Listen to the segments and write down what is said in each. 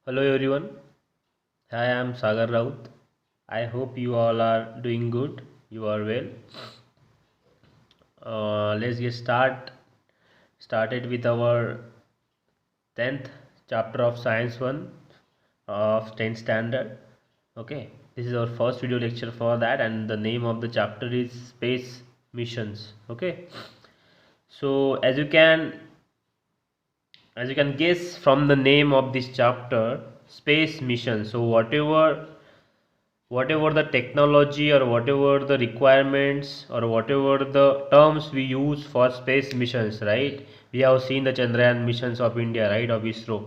Hello everyone. Hi, I am Sagar Raut. I hope you all are doing good. You are well. Let's get started with our 10th chapter of Science 1 of 10th standard. Okay, this is our first video lecture for that, and the name of the chapter is Space Missions. Okay, so as you can guess from the name of this chapter, space mission. So whatever the technology or whatever the requirements or whatever the terms we use for space missions, right? We have seen the Chandrayaan missions of India, right, of ISRO.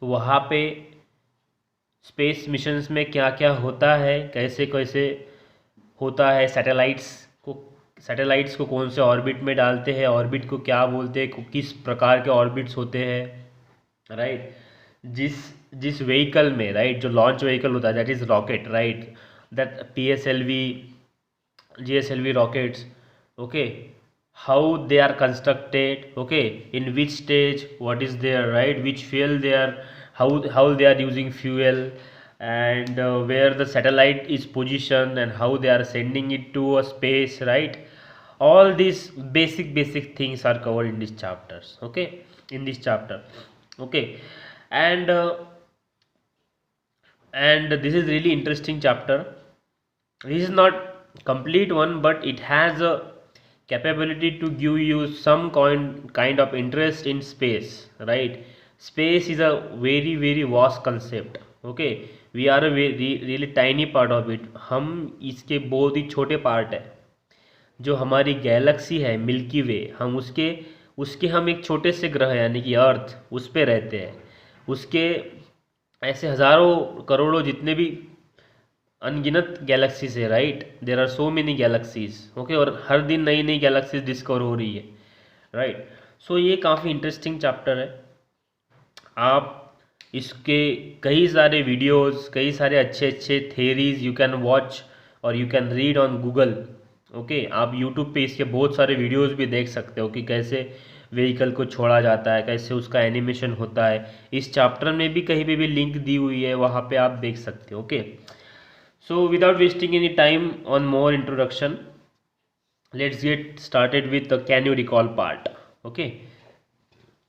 तो वहाँ पे space missions में क्या क्या होता है, कैसे कैसे होता है, सैटेलाइट्स को कौन से ऑर्बिट में डालते हैं, ऑर्बिट को क्या बोलते हैं, किस प्रकार के ऑर्बिट्स होते हैं, राइट? जिस जिस व्हीकल में, राइट, जो लॉन्च व्हीकल होता है that is rocket, right, that PSLV GSLV rockets, okay, how they are constructed, okay, in which stage, what is their, right, which fuel they are, how they are using fuel, and where the satellite is positioned and how they are sending it to a space, right? All these basic things are covered in these chapters, okay, in this chapter, okay. And and this is really interesting chapter. This is not complete one, but it has a capability to give you some kind of interest in space, right? Space is a very vast concept, okay. We are a really tiny part of it. हम इसके बहुत ही छोटे part है. जो हमारी Galaxy है milky वे, हम उसके उसके हम एक छोटे से ग्रह यानी कि अर्थ, उस पे रहते हैं. उसके ऐसे हज़ारों करोड़ों जितने भी अनगिनत गैलेक्सीज है, right? There are so many galaxies, okay, और हर दिन नई नई गैलेक्सीज डिस्कवर हो रही है, राइट? सो ये काफ़ी इंटरेस्टिंग चैप्टर है. आप इसके कई सारे वीडियोस, कई सारे अच्छे अच्छे थेरीज यू कैन वॉच और you can read on Google, okay. आप यूट्यूब पे इसके बहुत सारे वीडियोस भी देख सकते हो कि कैसे व्हीकल को छोड़ा जाता है, कैसे उसका एनिमेशन होता है. इस चैप्टर में भी कहीं पे भी लिंक दी हुई है, वहाँ पे आप देख सकते हो, okay. So without wasting any time on more introduction, let's get started with the can you recall part. Okay.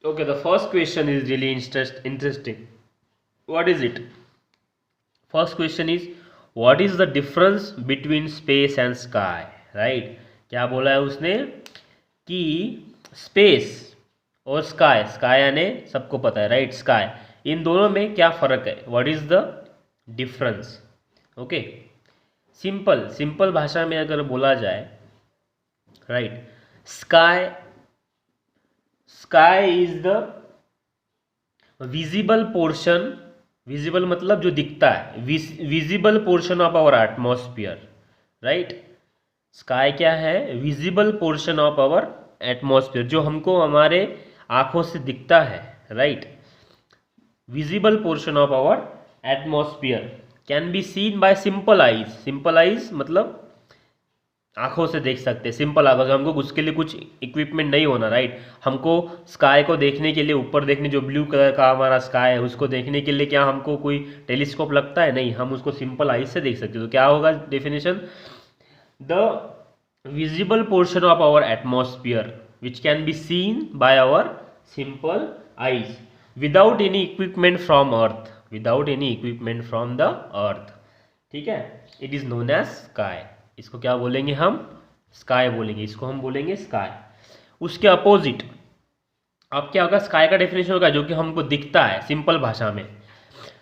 Okay, the first question is really interesting. What is it? First question is, what is the difference between space and sky? Right? क्या बोला है उसने कि space और sky यानी सबको पता है, राइट? स्काई, इन दोनों में क्या फ़र्क है? What is the difference? Okay, simple भाषा में अगर बोला जाए, right, sky sky is the visible portion. Visible मतलब जो दिखता है, visible portion of our atmosphere, right? Sky क्या है? Visible portion of our atmosphere, जो हमको हमारे आंखों से दिखता है, right? Visible portion of our atmosphere can be seen by simple eyes. Simple eyes मतलब आंखों से देख सकते हैं, सिंपल आंखों से. हमको उसके लिए कुछ इक्विपमेंट नहीं होना, राइट? हमको स्काई को देखने के लिए, ऊपर देखने, जो ब्लू कलर का हमारा स्काई है उसको देखने के लिए क्या हमको कोई टेलीस्कोप लगता है? नहीं, हम उसको सिंपल आइज से देख सकते हैं. तो क्या होगा definition? The visible portion of our atmosphere which can be seen by our simple eyes without any equipment from earth, without any equipment from the earth. ठीक है, it is known as sky. इसको क्या बोलेंगे हम? Sky बोलेंगे. इसको हम बोलेंगे स्काई. उसके अपोजिट अब क्या होगा? स्काई का डेफिनेशन होगा जो कि हमको दिखता है, सिंपल भाषा में,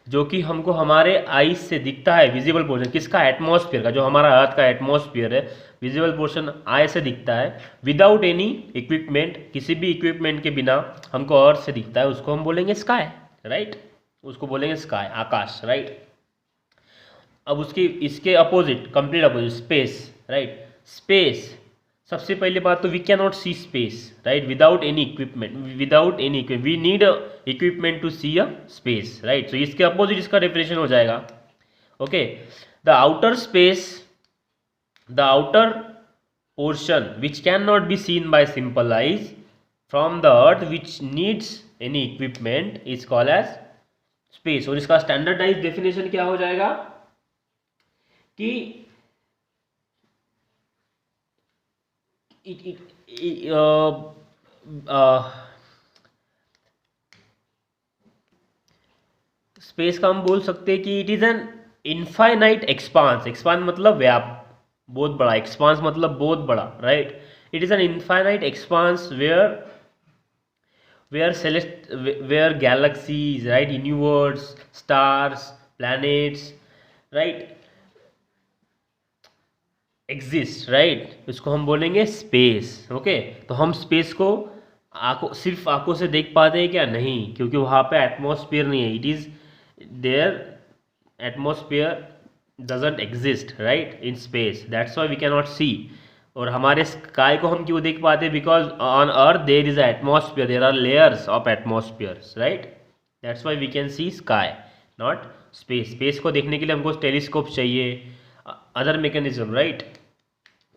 जो कि हमको हमारे आईज से दिखता है. विजिबल पोर्शन किसका? एटमॉस्फेयर का. जो हमारा अर्थ का एटमॉस्फेयर है, विजिबल पोर्शन आई से दिखता है विदाउट एनी इक्विपमेंट, किसी भी इक्विपमेंट के बिना हमको अर्थ से दिखता है. उसको हम बोलेंगे स्काई, राइट? उसको बोलेंगे स्काई, आकाश, राइट? अब उसकी इसके opposite, complete opposite, space, right? Space, सबसे पहली बात तो we can not see space, right, without any equipment. Without any equipment we need equipment to see a space, right? So इसके अपोजिट इसका डेफिनेशन हो जाएगा, okay. The outer space, the outer portion which can not be seen by simple eyes from the earth which needs any equipment is called as space. और इसका standardise definition क्या हो जाएगा कि स्पेस का हम बोल सकते हैं कि it is an infinite expanse. Expanse मतलब व्याप, बहुत बड़ा। एक्सपांस मतलब बहुत बड़ा, right. It is an infinite expanse where galaxies, right, universe, stars, planets, right, exist, right, इसको हम बोलेंगे स्पेस। ओके, तो हम स्पेस को सिर्फ आंखों से देख पाते हैं क्या? नहीं, क्योंकि वहाँ पे एटमॉस्फेयर नहीं है। It is there, atmosphere doesn't exist, right, in space, that's why we can not see. और हमारे स्काई को हम क्यों देख पाते हैं? Because on earth there is atmosphere, there are layers of atmospheres, right, that's why we can see sky, not space. Space को देखने के लिए हमको टेलीस्कोप चाहिए, अदर मैकेनिज्म, राइट।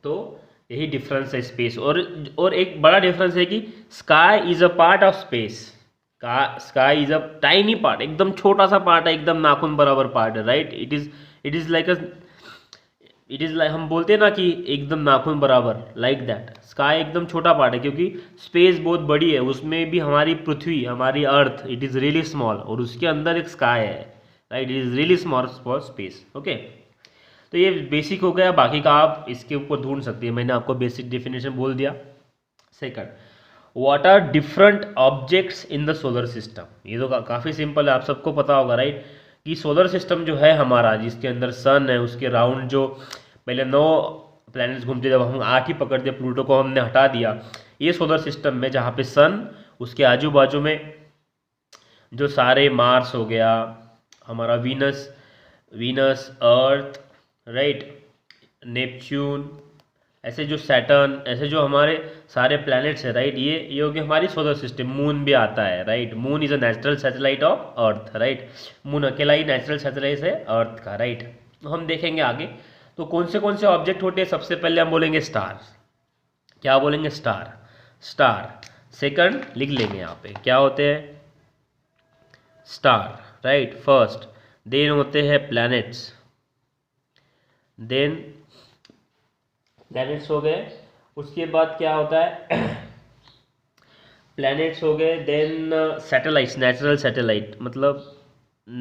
तो यही डिफरेंस है स्पेस। और एक बड़ा डिफरेंस है कि sky is a part of space. Sky is a tiny part, एकदम छोटा सा पार्ट है, एकदम नाखून बराबर पार्ट है, राइट। इट इज लाइक हम बोलते हैं ना कि एकदम नाखून बराबर, लाइक दैट। स्काई एकदम छोटा पार्ट है क्योंकि स्पेस बहुत बड़ी है, उसमें भी हमारी पृथ्वी, हमारी अर्थ, इट इज़ रियली स्मॉल, और उसके अंदर एक स्काई है, right. It is really small for space. Okay, तो ये बेसिक हो गया, बाकी का आप इसके ऊपर ढूंढ सकते हैं। मैंने आपको बेसिक डेफिनेशन बोल दिया। Second, what are different objects in the solar system. ये तो काफ़ी सिंपल है, आप सबको पता होगा, राइट, कि सोलर सिस्टम जो है हमारा, जिसके अंदर सन है, उसके राउंड जो पहले 9 प्लैनेट्स घूमते, जब हम 8 ही पकड़ दिया, प्लूटो को हमने हटा दिया, ये सोलर सिस्टम में जहाँ पे सन, उसके आजू बाजू में जो सारे मार्स हो गया, हमारा वीनस, अर्थ, राइट, नेपच्यून, ऐसे जो सैटर्न, ऐसे जो हमारे सारे प्लैनेट्स हैं, राइट, ये हो गया हमारी सोलर सिस्टम। मून भी आता है, right. Moon is a natural satellite of earth, right. Moon अकेला ही नेचुरल सैटेलाइट है अर्थ का, राइट। तो हम देखेंगे आगे तो कौन से ऑब्जेक्ट होते हैं। सबसे पहले हम बोलेंगे स्टार। क्या बोलेंगे? स्टार। सेकंड लिख लेंगे यहाँ पे, क्या होते हैं? Star, right, first. देन होते हैं प्लैनेट्स, देन प्लैनेट्स हो गए। उसके बाद क्या होता है? प्लैनेट्स हो गए, देन सैटेलाइट्स, नेचुरल सैटेलाइट, मतलब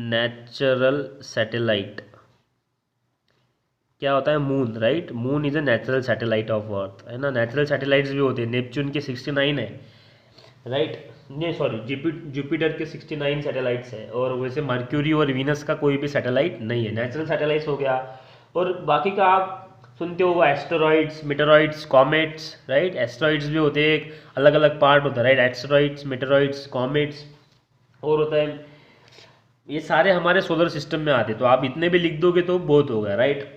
नेचुरल सैटेलाइट क्या होता है? Moon, right. Moon is a natural satellite of earth, है ना। नेचुरल सैटेलाइट्स भी होते हैं, नेपच्यून के 69 है, राइट। नहीं सॉरी, जुपिटर के 69 सैटेलाइट्स है, और वैसे मर्क्यूरी और वीनस का कोई भी सैटेलाइट नहीं है। नेचुरल सैटेलाइट्स हो गया। और बाकी का आप सुनते हो, asteroids, meteoroids, comets, right. Asteroids भी होते हैं, अलग अलग पार्ट होता है, राइट। एस्टेरॉइड्स, मेटेरॉइड्स, कॉमेट्स, और होता है, ये सारे हमारे सोलर सिस्टम में आते हैं। तो आप इतने भी लिख दोगे तो बहुत हो गया, राइट।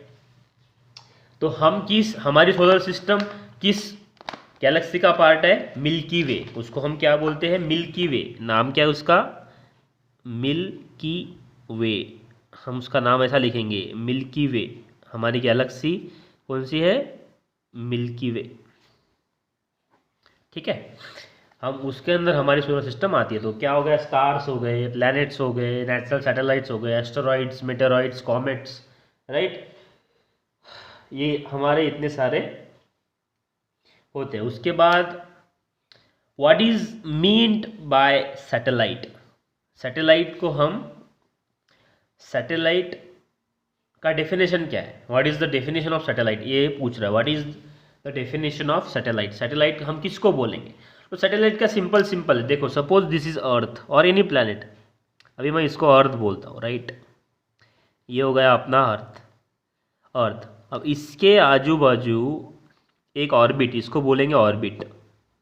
तो हमारी सोलर सिस्टम किस गैलेक्सी का पार्ट है? मिल्की वे। उसको हम क्या बोलते हैं? मिल्की वे। नाम क्या है उसका? मिल्की वे। हम उसका नाम ऐसा लिखेंगे, मिल्की वे। हमारी गैलेक्सी कौन सी है? मिल्की वे, ठीक है। हम उसके अंदर हमारी सोलर सिस्टम आती है। तो क्या हो गया? स्टार्स हो गए, प्लैनेट्स हो गए, नेचुरल सैटेलाइट्स हो गए, एस्टेरॉइड्स, मेटेरॉइड्स, कॉमेट्स, राइट। ये हमारे इतने सारे होते हैं। उसके बाद what is meant by satellite. Satellite को हम, सैटेलाइट का डेफिनेशन क्या है? What is the definition of satellite, ये पूछ रहा है। What is the definition of satellite. Satellite हम किसको बोलेंगे? तो सैटेलाइट का सिंपल है। देखो, सपोज दिस इज अर्थ और एनी प्लैनेट। अभी मैं इसको अर्थ बोलता हूँ, राइट। ये हो गया अपना अर्थ। अब इसके आजू बाजू एक ऑर्बिट, इसको बोलेंगे ऑर्बिट।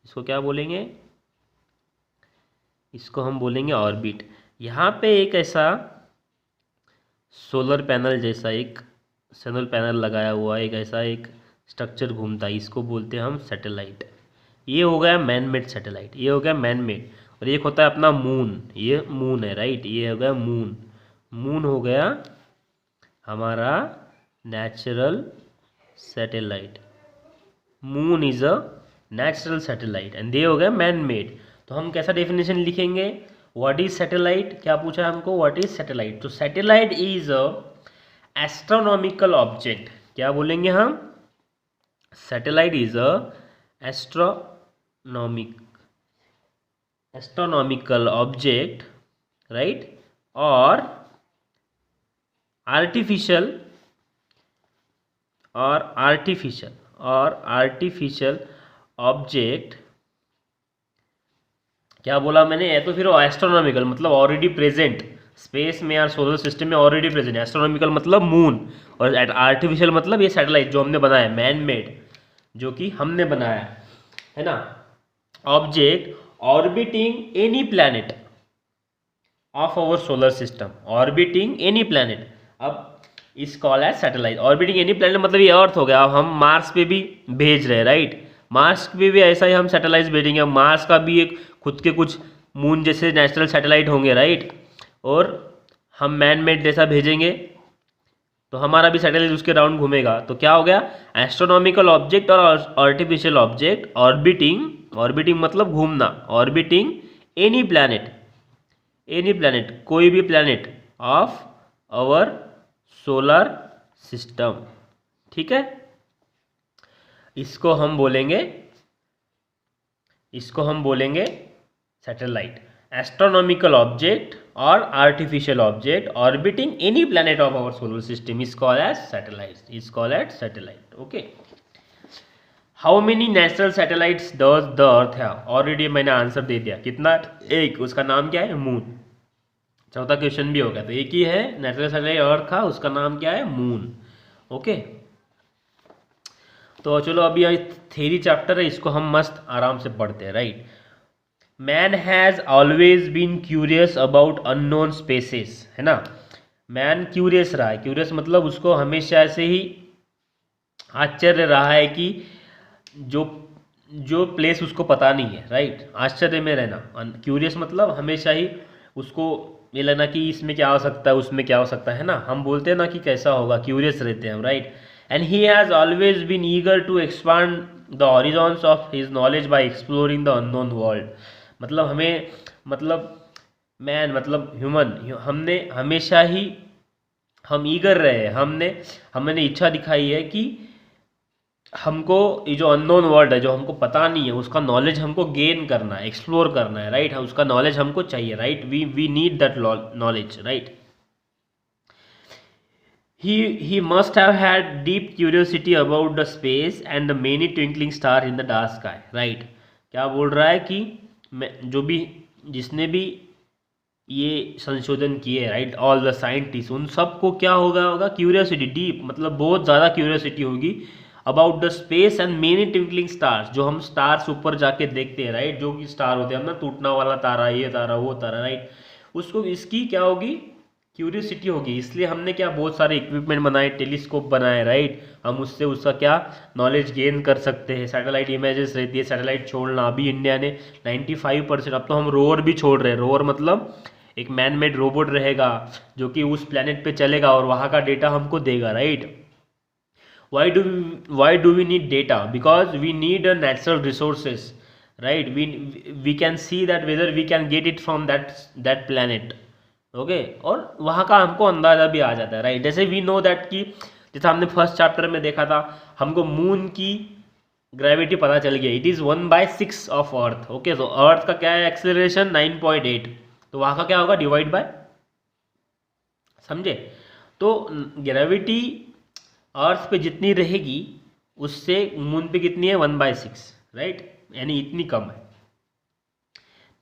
इसको क्या बोलेंगे? इसको हम बोलेंगे ऑर्बिट। यहाँ पे एक ऐसा सोलर पैनल जैसा एक सोलर पैनल लगाया हुआ है, एक ऐसा एक स्ट्रक्चर घूमता है, इसको बोलते हैं हम सैटेलाइट। ये हो गया मैन मेड सैटेलाइट, ये हो गया मैन मेड। और एक होता है अपना मून, ये मून है, राइट। ये हो गया मून। मून हो गया हमारा natural satellite. Moon is a natural satellite and ये हो गया मैन मेड। तो हम कैसा डेफिनेशन लिखेंगे? व्हाट इज सैटेलाइट, क्या पूछा है हमको, व्हाट इज सैटेलाइट। तो satellite is a astronomical object, क्या बोलेंगे हम, satellite is a astronomical object, right, और आर्टिफिशियल ऑब्जेक्ट, क्या बोला मैंने, या तो फिर एस्ट्रोनॉमिकल मतलब ऑलरेडी प्रेजेंट स्पेस में या सोलर सिस्टम में ऑलरेडी प्रेजेंट, एस्ट्रोनॉमिकल मतलब मून, और आर्टिफिशियल मतलब ये सैटेलाइट जो हमने बनाया, मैन मेड, जो कि हमने बनाया है ना, object orbiting any planet of our solar system, orbiting any planet, अब इस call as satellite. Orbiting any planet मतलब ये अर्थ हो गया, अब हम मार्स पे भी भेज रहे हैं, राइट, मार्स पे भी ऐसा ही हम सैटेलाइट भेजेंगे, मार्स का भी एक खुद के कुछ मून जैसे नेचुरल सैटेलाइट होंगे, राइट, और हम मैन मेड जैसा भेजेंगे तो हमारा भी सैटेलाइट उसके राउंड घूमेगा। तो क्या हो गया, एस्ट्रोनॉमिकल ऑब्जेक्ट और आर्टिफिशियल ऑब्जेक्ट ऑर्बिटिंग मतलब घूमना, ऑर्बिटिंग एनी प्लैनेट कोई भी planet of our solar system, ठीक है, इसको हम बोलेंगे सैटेलाइट, एस्ट्रोनॉमिकल ऑब्जेक्ट और artificial object orbiting any planet of our solar system is called as satellite, okay. How many natural satellites does the earth है, already मैंने आंसर दे दिया, कितना, एक, उसका नाम क्या है, मून। चौथा क्वेश्चन भी हो गया, तो एक ही है नेचुरल सैटेलाइट अर्थ का, उसका नाम क्या है, मून, ओके। तो चलो अभी थ्योरी चैप्टर है, इसको हम मस्त आराम से पढ़ते हैं, right. Man has always been curious about unknown spaces, है ना, मैन क्यूरियस रहा है, क्यूरियस मतलब उसको हमेशा से ही आश्चर्य रहा है कि जो प्लेस उसको पता नहीं है, राइट, आश्चर्य में रहना, क्यूरियस मतलब हमेशा ही उसको ये लगना कि इसमें क्या हो सकता है, उसमें क्या हो सकता है ना, हम बोलते हैं ना कि कैसा होगा, क्यूरियस रहते हैं हम, right. And he has always been eager to expand the horizons of his knowledge by exploring the unknown world, मतलब हमें, मतलब मैन मतलब ह्यूमन, हमने हमेशा ही हम ईगर रहे, हमने इच्छा दिखाई है कि हमको ये जो अननोन वर्ल्ड है, जो हमको पता नहीं है, उसका नॉलेज हमको गेन करना है, एक्सप्लोर करना है, राइट, उसका नॉलेज हमको चाहिए, right, we need that knowledge, right. He must have had deep curiosity about the space and the many twinkling stars in the dark sky, right, क्या बोल रहा है कि जो भी जिसने भी ये संशोधन किए, राइट, ऑल द साइंटिस्ट, उन सबको क्या होगा क्यूरियोसिटी, डीप मतलब बहुत ज़्यादा क्यूरियोसिटी होगी about the space and many twinkling stars, जो हम स्टार्स ऊपर जाके देखते हैं, राइट, जो कि स्टार होते हैं हम ना, टूटना वाला तारा, ये तारा, वो तारा, राइट, उसको इसकी क्या होगी, क्यूरियोसिटी होगी, इसलिए हमने क्या बहुत सारे इक्विपमेंट बनाए, टेलीस्कोप बनाए, राइट, हम उससे उसका क्या नॉलेज गेन कर सकते हैं, सैटेलाइट इमेजेस रहती है, सैटेलाइट छोड़ना, अभी इंडिया ने 95%, अब तो हम रोवर भी छोड़ रहे हैं, रोवर मतलब एक मैन मेड रोबोट रहेगा जो कि उस प्लेनेट पे चलेगा और वहाँ का डेटा हमको देगा, right. why do we need data, because we need a natural resources, right, we can see that whether we can get it from that planet, okay, और वहाँ का हमको अंदाज़ा भी आ जाता है, राइट, जैसे वी नो दैट कि जैसा हमने फर्स्ट चैप्टर में देखा था, हमको मून की ग्रेविटी पता चल गया, it is 1/6 of earth, okay, तो अर्थ का क्या है एक्सेलरेशन 9.8, तो वहाँ का क्या होगा डिवाइड बाय, समझे, तो ग्रेविटी अर्थ पे जितनी रहेगी उससे मून पे कितनी है 1/6, राइट, यानी इतनी कम है,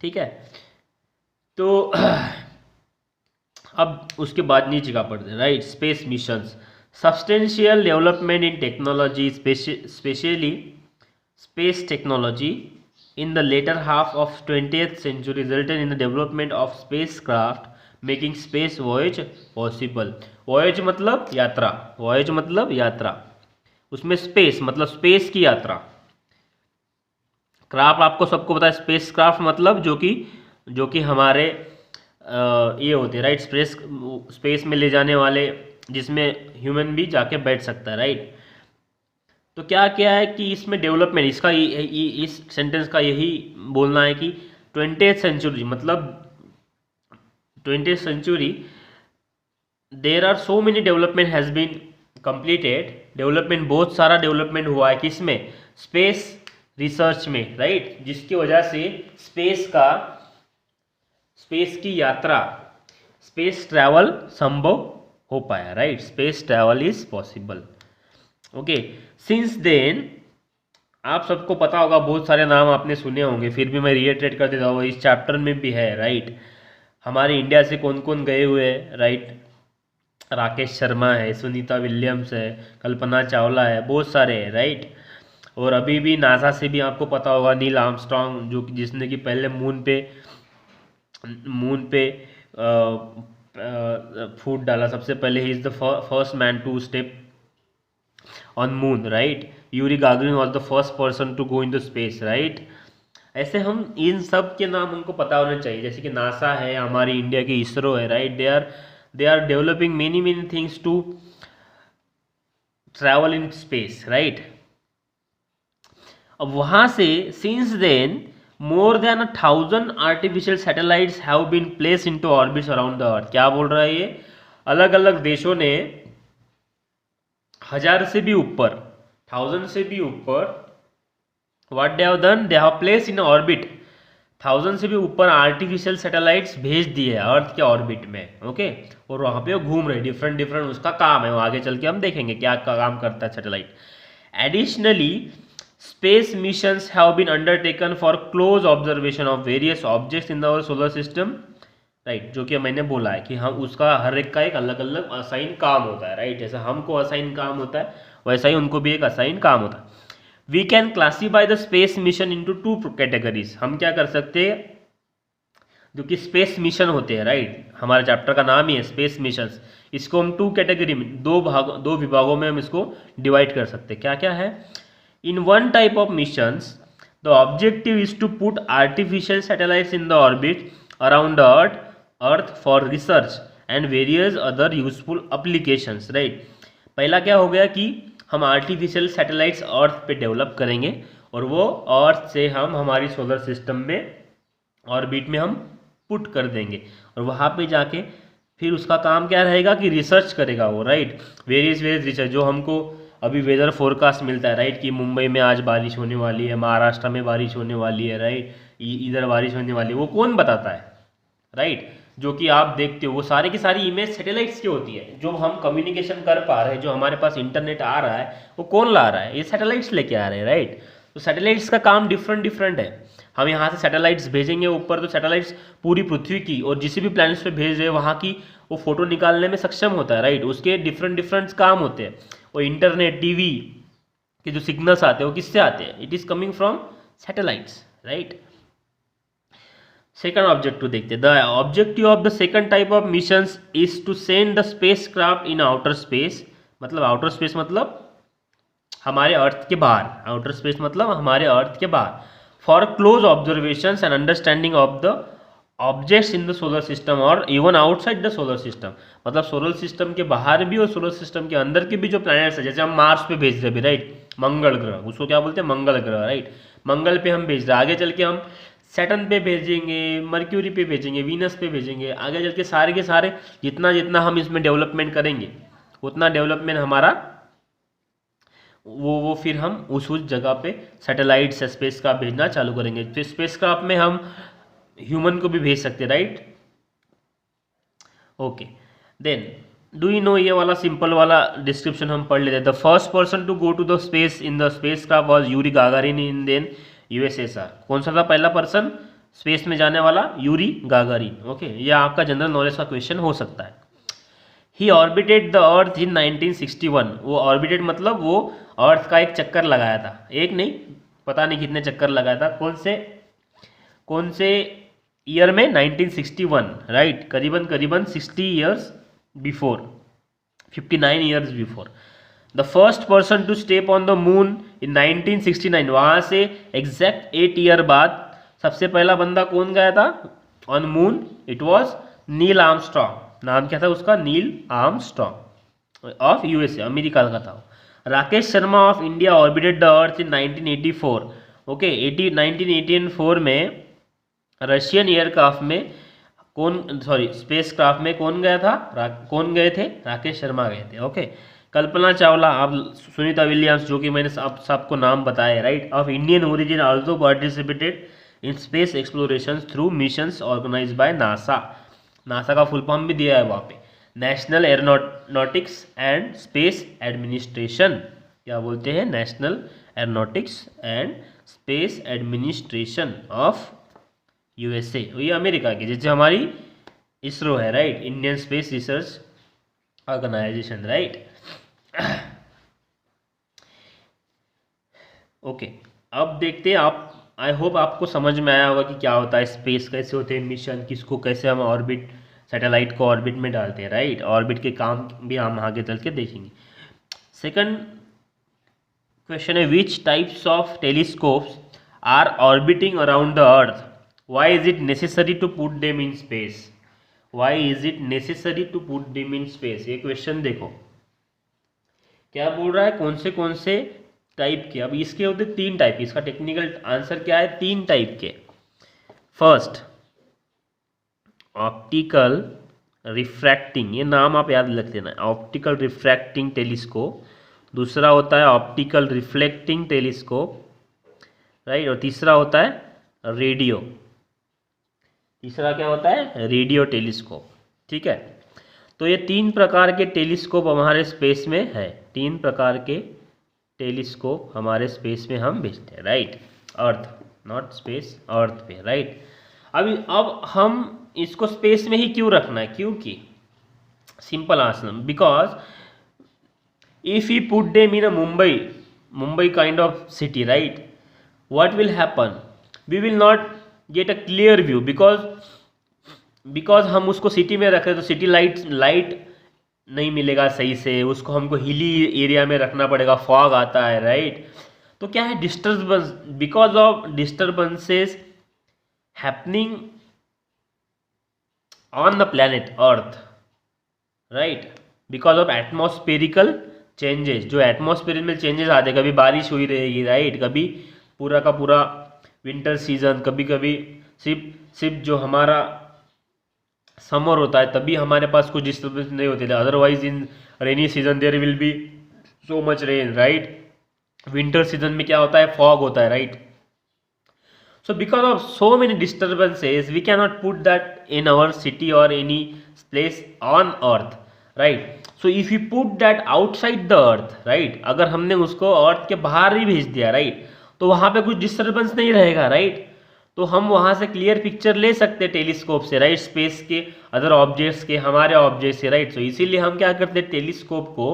ठीक है। तो अब उसके बाद नीचे का पढ़ते हैं, right, space missions, substantial development in technology, specially space technology in the later half of 20th century resulted in the development of spacecraft making space voyage possible. voyage मतलब यात्रा, उसमें स्पेस मतलब स्पेस की यात्रा, क्राफ्ट आपको सबको पता है, स्पेस क्राफ्ट मतलब जो कि हमारे ये होते हैं, राइट, स्पेस में ले जाने वाले, जिसमें ह्यूमन भी जाके बैठ सकता है, राइट। तो क्या क्या है कि इसमें डेवलपमेंट, इसका इस सेंटेंस का यही बोलना है कि 20th सेंचुरी मतलब 20th century there are so many development has been completed. Development, बहुत सारा डेवलपमेंट हुआ है किसमें, स्पेस रिसर्च में, राइट, जिसकी वजह से स्पेस की यात्रा, स्पेस ट्रैवल संभव हो पाया, right, space travel is possible. Okay, since then आप सबको पता होगा, बहुत सारे नाम आपने सुने होंगे, फिर भी मैं रिएटरेट कर देता हूँ, इस चैप्टर में भी है, राइट। हमारे इंडिया से कौन कौन गए हुए हैं, राइट, राकेश शर्मा है, सुनीता विलियम्स है, कल्पना चावला है, बहुत सारे हैं, राइट। और अभी भी नासा से भी आपको पता होगा नील आर्मस्ट्रॉन्ग, जो जिसने कि पहले मून पे फुट डाला, सबसे पहले he is the first man to step on moon, right. Yuri Gagarin was the first person to go in the space, right. ऐसे हम इन सब के नाम हमको पता होने चाहिए, जैसे कि नासा है, हमारी इंडिया की इसरो है, right. They are developing many things to travel in space, right। अब वहां से since then more than 1000 artificial satellites have been placed into orbits around the earth। क्या बोल रहा है ये, अलग अलग देशों ने 1000 से भी ऊपर, 1000 से भी ऊपर, what they have done, they have placed in orbit 1000 से भी ऊपर आर्टिफिशियल सैटेलाइट्स भेज दिए अर्थ के ऑर्बिट में, ओके। और वहाँ पे वो घूम रहे, डिफरेंट उसका काम है, वो आगे चल के हम देखेंगे क्या काम करता है satellite. Additionally space missions have been undertaken for close observation of various objects in our solar system, right. जो कि मैंने बोला है कि हम उसका हर एक का एक अलग अलग असाइन काम होता है, राइट। जैसे हमको असाइन काम होता है वैसा ही उनको भी एक असाइन काम होता है। We can classify the space mission into 2 categories. हम क्या कर सकते हैं, जो कि स्पेस मिशन होते हैं, राइट, हमारे चैप्टर का नाम ही है स्पेस मिशंस, इसको हम 2 कैटेगरी में, दो विभागों में हम इसको डिवाइड कर सकते हैं। क्या क्या है, in one type of missions the objective is to put artificial satellites in the orbit around the earth for research and various other useful applications, right. पहला क्या हो गया कि हम आर्टिफिशियल सैटेलाइट्स अर्थ पे डेवलप करेंगे और वो अर्थ से हम हमारी सोलर सिस्टम में ऑर्बिट में हम पुट कर देंगे, और वहाँ पे जाके फिर उसका काम क्या रहेगा कि रिसर्च करेगा वो, राइट। वेरियस रिसर्च, जो हमको अभी वेदर फोरकास्ट मिलता है, राइट, कि मुंबई में आज बारिश होने वाली है, महाराष्ट्र में बारिश होने वाली है, राइट, इधर बारिश होने वाली है, वो कौन बताता है, राइट। जो कि आप देखते हो वो सारी की सारी इमेज सैटेलाइट्स की होती है। जो हम कम्युनिकेशन कर पा रहे हैं, जो हमारे पास इंटरनेट आ रहा है, वो कौन ला रहा है, ये सैटेलाइट्स लेके आ रहे हैं, राइट। तो सैटेलाइट्स का काम डिफरेंट है। हम यहाँ से सैटेलाइट्स भेजेंगे ऊपर, तो सैटेलाइट्स पूरी पृथ्वी की और जिस भी प्लैनेट्स पे भेज रहे हैं वहाँ की वो फोटो निकालने में सक्षम होता है, राइट। उसके डिफरेंट काम होते हैं। और इंटरनेट, टीवी के जो सिग्नल्स आते हैं वो किससे आते हैं, it is coming from satellites, right. Second objective देखते हैं। The objective of the second type of missions is to send the spacecraft in outer space, मतलब आउटर स्पेस मतलब हमारे अर्थ के बाहर, आउटर स्पेस मतलब हमारे अर्थ के बाहर, for close observations and understanding of the objects in the solar system और even outside the solar system, मतलब सोलर सिस्टम के बाहर भी और सोलर सिस्टम के अंदर के भी जो प्लैनेट्स है, जैसे हम मार्स पे भेज रहे हैं, राइट, मंगल ग्रह, उसको क्या बोलते हैं, मंगल ग्रह, राइट। मंगल पे हम भेज रहे हैं, आगे चल के हम सैटर्न पे भेजेंगे, मर्क्यूरी पे भेजेंगे, वीनस पे भेजेंगे, आगे चल के सारे जितना हम इसमें डेवलपमेंट करेंगे उतना डेवलपमेंट हमारा वो फिर हम उस जगह पे सैटेलाइट्स स्पेस क्राफ्ट भेजना चालू करेंगे। फिर स्पेस क्राफ्ट में हम ह्यूमन को भी भेज सकते हैं, right. Okay, then do you know, ये वाला सिंपल वाला डिस्क्रिप्शन हम पढ़ लेते हैं। The first person to go to the space in the spacecraft was Yuri Gagarin in then USSR. कौन सा था पहला पर्सन स्पेस में जाने वाला, यूरी गागारिन, ओके। ये आपका जनरल नॉलेज का क्वेश्चन हो सकता है। ही ऑर्बिटेड द अर्थ इन 1961। वो ऑर्बिटेड मतलब वो अर्थ का एक चक्कर लगाया था, एक नहीं पता नहीं कितने चक्कर लगाया था, कौन से ईयर में, 1961, राइट। करीबन 60 years before, 59 years before. The first person to step on the moon in 1969। वहाँ से एग्जैक्ट 8 ईयर बाद सबसे पहला बंदा कौन गया था on moon, it was Neil Armstrong. नाम क्या था उसका, Neil Armstrong of USA, America का था। Rakesh Sharma of India orbited the earth in 1984, okay. 1984 में रशियन एयरक्राफ्ट में कौन, सॉरी, स्पेस क्राफ्ट में कौन गया था, कौन गए थे, राकेश शर्मा गए थे, ओके। कल्पना चावला, अब सुनीता विलियम्स, जो कि मैंने सबको नाम बताया, right, of Indian origin also participated in space exploration through missions organise by NASA. NASA का फुल फॉर्म भी दिया है वहाँ पे, National Aeronautics and Space Administration. क्या बोलते हैं, National Aeronautics and Space Administration of USA, ये अमेरिका की, जैसे हमारी इसरो है, right, Indian Space Research Organisation, right. Okay, अब देखते हैं आप, आई होप आपको समझ में आया होगा कि क्या होता है स्पेस, कैसे होते हैं मिशन, किसको कैसे हम ऑर्बिट, सैटेलाइट को ऑर्बिट में डालते हैं, राइट। ऑर्बिट के काम भी हम आगे चल के देखेंगे। सेकंड क्वेश्चन है, which types of telescopes are orbiting around the earth, why is it necessary to put them in space, why is it necessary to put them in space. ये क्वेश्चन देखो क्या बोल रहा है, कौन से टाइप के। अब इसके होते 3 टाइप, इसका टेक्निकल आंसर क्या है, 3 टाइप के। फर्स्ट, ऑप्टिकल रिफ्रैक्टिंग, ये नाम आप याद रख लेना, ऑप्टिकल रिफ्रैक्टिंग टेलीस्कोप। दूसरा होता है ऑप्टिकल रिफ्लेक्टिंग टेलीस्कोप, राइट। और तीसरा होता है रेडियो, तीसरा क्या होता है, रेडियो टेलीस्कोप, ठीक है। तो ये 3 प्रकार के टेलीस्कोप हमारे स्पेस में है, 3 प्रकार के टेलीस्कोप हमारे स्पेस में हम भेजते हैं, राइट, अर्थ, नॉट स्पेस, अर्थ पे, राइट। अब हम इसको स्पेस में ही क्यों रखना है, क्योंकि simple answer, because if you put them in a Mumbai kind of city, right, what will happen, we will not get a clear view, because हम उसको सिटी में रख रहे हैं, तो सिटी लाइट नहीं मिलेगा सही से, उसको हमको हिली एरिया में रखना पड़ेगा, फॉग आता है, राइट। तो क्या है, disturbance, because of disturbances happening on the planet earth, right, because of atmospherical changes, जो एटमॉस्फेयर में चेंजेस आते, कभी बारिश हुई रहेगी, राइट, कभी पूरा का पूरा विंटर सीजन, कभी कभी सिर्फ जो हमारा समर होता है तभी हमारे पास कुछ डिस्टर्बेंस नहीं होते थे, otherwise in rainy season there will be so much rain, right. Winter season में क्या होता है, फॉग होता है, right. So because of so many disturbances we can not put that in our city और any place on earth, right. So if you put that outside the earth, right, अगर हमने उसको अर्थ के बाहर ही भेज दिया, राइट, तो वहाँ पे कुछ डिस्टर्बेंस नहीं रहेगा, राइट। तो हम वहाँ से क्लियर पिक्चर ले सकते हैं टेलीस्कोप से, राइट, स्पेस के अदर ऑब्जेक्ट्स के, हमारे ऑब्जेक्ट से, राइट। सो इसीलिए हम क्या करते हैं, टेलीस्कोप को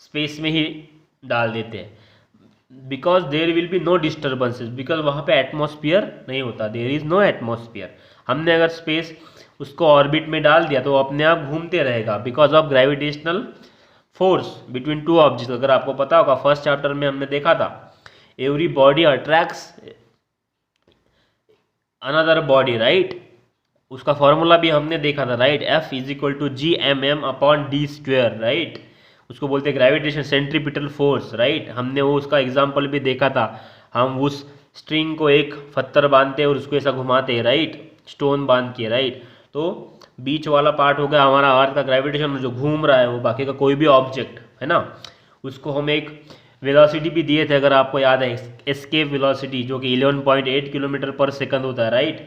स्पेस में ही डाल देते हैं, because there will be no disturbances, because वहाँ पे एटमॉस्फेयर नहीं होता, देयर इज नो एटमॉस्फेयर। हमने अगर स्पेस उसको ऑर्बिट में डाल दिया तो अपने आप घूमते रहेगा, because of gravitational force between 2 object. अगर आपको पता होगा, फर्स्ट चैप्टर में हमने देखा था, every body attracts another body, right, उसका फॉर्मूला भी हमने देखा था, राइट, F = Gmm/d², राइट, उसको बोलते हैं ग्रेविटेशन सेंट्रीपिटल फोर्स, राइट। हमने वो उसका एग्जाम्पल भी देखा था, हम उस स्ट्रिंग को एक पत्थर बांधते हैं और उसको ऐसा घुमाते हैं, राइट, स्टोन बांध के, राइट। तो बीच वाला पार्ट हो गया हमारा अर्थ का ग्रेविटेशन, जो घूम रहा है वो बाकी का कोई भी ऑब्जेक्ट है ना, उसको हम एक वेलोसिटी भी दिए थे, अगर आपको याद है, एस्केप वेलोसिटी, जो कि 11.8 km/s होता है, राइट,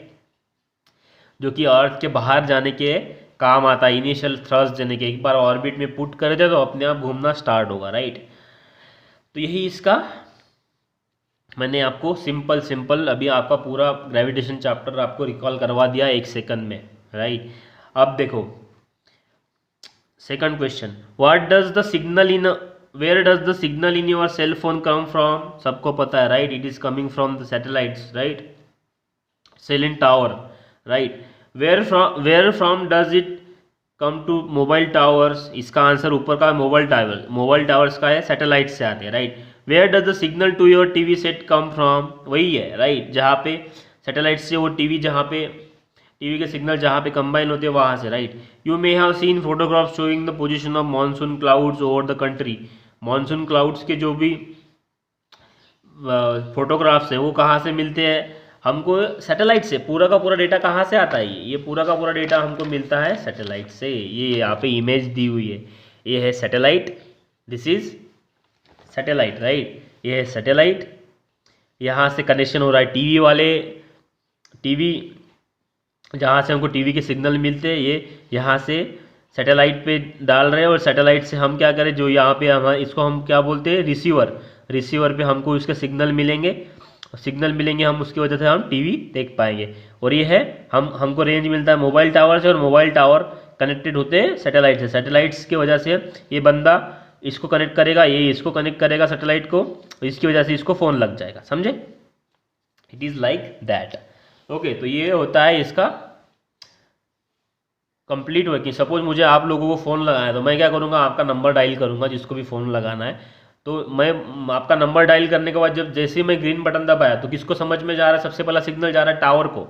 जो कि अर्थ के बाहर जाने के काम आता है, इनिशियल थ्रस्ट देने के। एक बार ऑर्बिट में पुट कर दे तो अपने आप घूमना स्टार्ट होगा, राइट। तो यही इसका मैंने आपको सिंपल अभी आपका पूरा ग्रेविटेशन चैप्टर आपको रिकॉल करवा दिया 1 सेकंड में, राइट। अब देखो second question, what does the signal in, where does the signal in your cell phone come from, सबको पता है, right, it is coming from the satellites, right, cell in tower, right. Where from does it come to mobile towers, इसका answer ऊपर का mobile towers का है, satellite से आते हैं, right. Where does the signal to your TV set come from, वही है, राइट, जहाँ पे सैटेलाइट से वो टीवी के सिग्नल जहाँ पे कंबाइन होते हैं वहाँ से, right. You may have seen photographs showing the position of monsoon clouds over the country, monsoon clouds के जो भी फोटोग्राफ्स हैं वो कहाँ से मिलते हैं, हमको सैटेलाइट से पूरा का पूरा डेटा कहाँ से आता है? ये पूरा का पूरा डेटा हमको मिलता है सैटेलाइट से। ये यहाँ पे इमेज दी हुई है, ये है satellite, this is satellite, right. ये है सैटेलाइट, यहाँ से कनेक्शन हो रहा है टीवी वाले, टीवी जहाँ से हमको टीवी के सिग्नल मिलते हैं, ये यहाँ से सैटेलाइट पे डाल रहे हैं, और सैटेलाइट से हम क्या करें, जो यहाँ पे हम इसको हम क्या बोलते हैं, रिसीवर, रिसीवर पे हमको उसके सिग्नल मिलेंगे, सिग्नल मिलेंगे हम, उसकी वजह से हम टीवी देख पाएंगे। और ये है हमको रेंज मिलता है मोबाइल टावर से, और मोबाइल टावर कनेक्टेड होते हैं सैटेलाइट से। सैटेलाइट्स की वजह से ये बंदा इसको कनेक्ट करेगा, ये इसको कनेक्ट करेगा सैटेलाइट को, इसकी वजह से इसको फ़ोन लग जाएगा, समझे? It is like that. Okay, तो ये होता है इसका कंप्लीट वर्किंग। सपोज मुझे आप लोगों को फ़ोन लगाना है, तो मैं क्या करूँगा, आपका नंबर डायल करूँगा, जिसको भी फ़ोन लगाना है, तो मैं आपका नंबर डायल करने के बाद जब जैसे ही मैं ग्रीन बटन दबाया, तो किसको समझ में जा रहा है, सबसे पहला सिग्नल जा रहा है टावर को,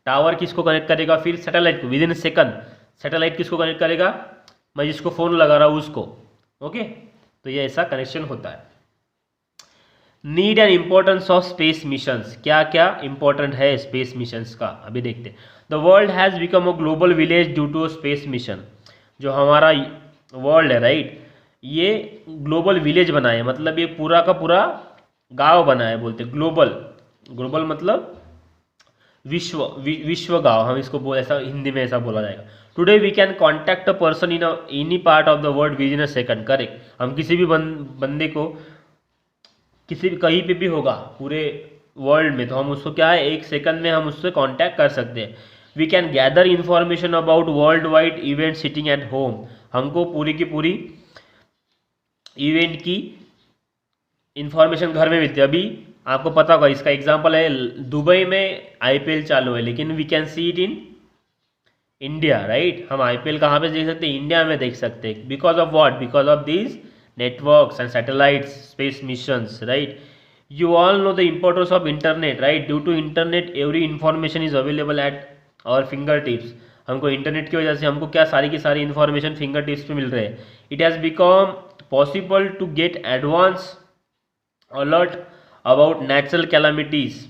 टावर किसको कनेक्ट करेगा, फिर सैटेलाइट को, विद इन सेकंड सैटेलाइट किसको कनेक्ट करेगा, मैं जिसको फ़ोन लगा रहा हूँ उसको। ओके, तो ये ऐसा कनेक्शन होता है। Need and importance of space missions, क्या क्या इंपॉर्टेंट है स्पेस मिशंस का, अभी देखते हैं। The world has become a global village due to space mission. जो हमारा वर्ल्ड है, राइट, ये ग्लोबल विलेज बना है, मतलब ये पूरा का पूरा गांव बना है, बोलते ग्लोबल, ग्लोबल मतलब विश्व गांव, हम इसको बोल, ऐसा हिंदी में ऐसा बोला जाएगा। Today we can contact a person in any part of the world within a second, correct. हम किसी भी बंदे को किसी भी कहीं पे भी होगा पूरे वर्ल्ड में, तो हम उसको क्या है, एक सेकंड में हम उससे कांटेक्ट कर सकते हैं। We can gather information about world wide event sitting at home, हमको पूरी की पूरी इवेंट की इंफॉर्मेशन घर में मिलती है। अभी आपको पता होगा, इसका एग्जांपल है, दुबई में आईपीएल चालू है, लेकिन we can see it in India, right. हम आईपीएल कहाँ पे देख सकते हैं, इंडिया में देख सकते हैं, because of what, because of these networks and satellites, space missions, right? You all know the importance of internet, right? Due to internet every information is available at our fingertips. हमको internet की वजह से हमको क्या सारी की सारी information finger tips पे मिल रहे हैं। It has become possible to get advance alert about natural calamities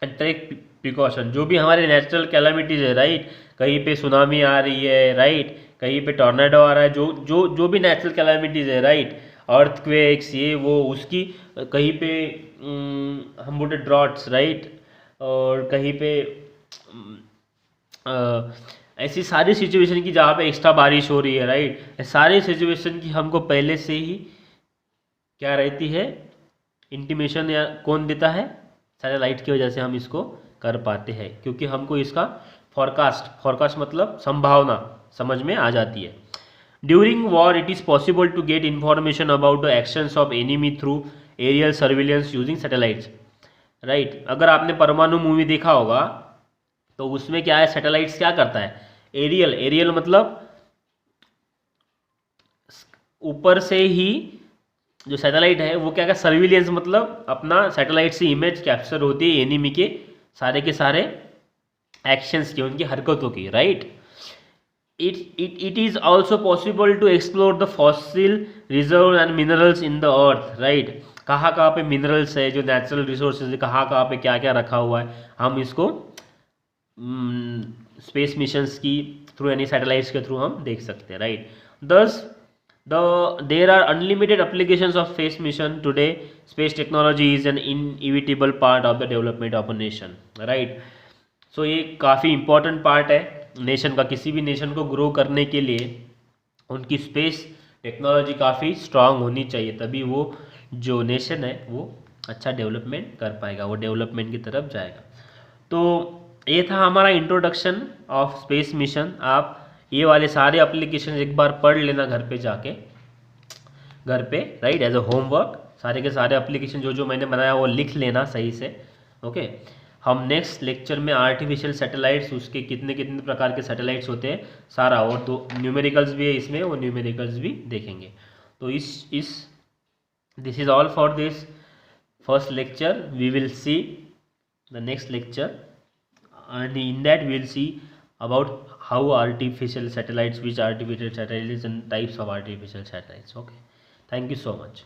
and take precaution. जो भी हमारे नेचुरल कैलामिटीज है, राइट, कहीं पे सुनामी आ रही है, राइट, कहीं पे टॉर्नेडो आ रहा है, जो भी नेचुरल कैलामिटीज़ है, राइट, अर्थक्वेक्स, ये वो, उसकी कहीं पे हम बोलते ड्रॉट्स, राइट, और कहीं पे ऐसी सारी सिचुएशन की जहाँ पे एक्स्ट्रा बारिश हो रही है, राइट, सारी सिचुएशन की हमको पहले से ही क्या रहती है, इंटीमेशन, या कौन देता है, सैटेलाइट की वजह से हम इसको कर पाते हैं, क्योंकि हमको इसका फॉरकास्ट मतलब संभावना समझ में आ जाती है। During war it is possible to get information about the actions of enemy through aerial surveillance using satellites, right. अगर आपने परमाणु मूवी देखा होगा, तो उसमें क्या है, सैटेलाइट्स क्या करता है, एरियल मतलब ऊपर से ही जो सैटेलाइट है वो क्या, सर्विलेंस मतलब अपना सैटेलाइट से इमेज कैप्चर होती है एनिमी के सारे एक्शंस की, उनकी हरकतों की, right. It is also possible to explore the fossil reserve and minerals in the earth, right? कहाँ पे मिनरल्स है, जो नेचुरल रिसोर्सेज है, कहाँ पे क्या क्या रखा हुआ है, हम इसको स्पेस मिशंस की थ्रू, यानी सैटेलाइट्स के थ्रू हम देख सकते हैं, राइट। दस there are unlimited applications of space mission today. Space technology is an inevitable part of the development of a nation, right? So ये काफ़ी important part है नेशन का। किसी भी नेशन को ग्रो करने के लिए उनकी स्पेस टेक्नोलॉजी काफ़ी स्ट्रांग होनी चाहिए, तभी वो जो नेशन है वो अच्छा डेवलपमेंट कर पाएगा, वो डेवलपमेंट की तरफ जाएगा। तो ये था हमारा इंट्रोडक्शन ऑफ स्पेस मिशन। आप ये वाले सारे एप्लीकेशन एक बार पढ़ लेना घर पे जाके, घर पे, राइट, एज अ होमवर्क। सारे के सारे एप्लीकेशन जो मैंने बनाया वो लिख लेना सही से, ओके। हम नेक्स्ट लेक्चर में आर्टिफिशियल सैटेलाइट्स, उसके कितने कितने प्रकार के सैटेलाइट्स होते हैं सारा, और तो न्यूमेरिकल्स भी है इसमें, वो न्यूमेरिकल्स भी देखेंगे। तो this is all for this first lecture. We will see the next lecture and in that we will see about how artificial satellites, which artificial satellites and types of artificial satellites. Okay, thank you so much.